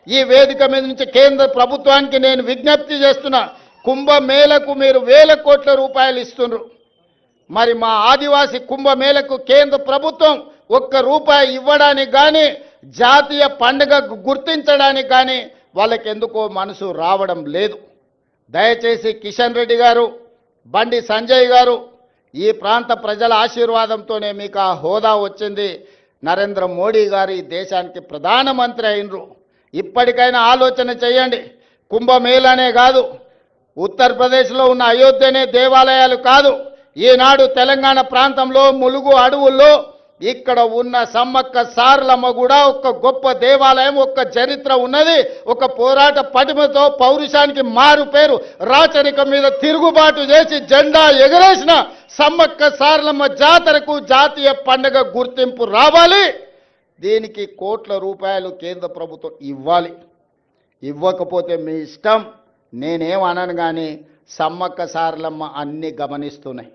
ఈ వేదిక మీద నుంచి కేంద్ర ప్రభుత్వానికి నేను విజ్ఞప్తి చేస్తున్నా, కుంభమేళకు మీరు వేల కోట్ల రూపాయలు ఇస్తున్నారు. మరి మా ఆదివాసీ కుంభమేళకు కేంద్ర ప్రభుత్వం ఒక్క రూపాయి ఇవ్వడానికి కానీ జాతీయ పండుగ గుర్తించడానికి కానీ వాళ్ళకి ఎందుకో మనసు రావడం లేదు. దయచేసి కిషన్ రెడ్డి గారు, బండి సంజయ్ గారు, ఈ ప్రాంత ప్రజల ఆశీర్వాదంతోనే మీకు ఆ హోదా వచ్చింది. నరేంద్ర మోడీ గారు ఈ దేశానికి ప్రధానమంత్రి అయినరు. ఇప్పటికైనా ఆలోచన చేయండి. కుంభమేళనే కాదు, ఉత్తరప్రదేశ్లో ఉన్న అయోధ్యనే దేవాలయాలు కాదు, ఈనాడు తెలంగాణ ప్రాంతంలో ములుగు అడవుల్లో ఇక్కడ ఉన్న సమ్మక్క సారలమ్మ కూడా ఒక గొప్ప దేవాలయం, ఒక చరిత్ర ఉన్నది. ఒక పోరాట పటిమతో పౌరుషానికి మారు పేరు, రాచరికం మీద తిరుగుబాటు చేసి జెండా ఎగరేసిన సమ్మక్క సారలమ్మ జాతరకు జాతీయ పండుగ గుర్తింపు రావాలి. దీనికి కోట్ల రూపాయలు కేంద్ర ప్రభుత్వం ఇవ్వాలి. ఇవ్వకపోతే మీ ఇష్టం, నేనేమనను. కానీ సమ్మక్క సారలమ్మ అన్ని గమనిస్తున్నాయి.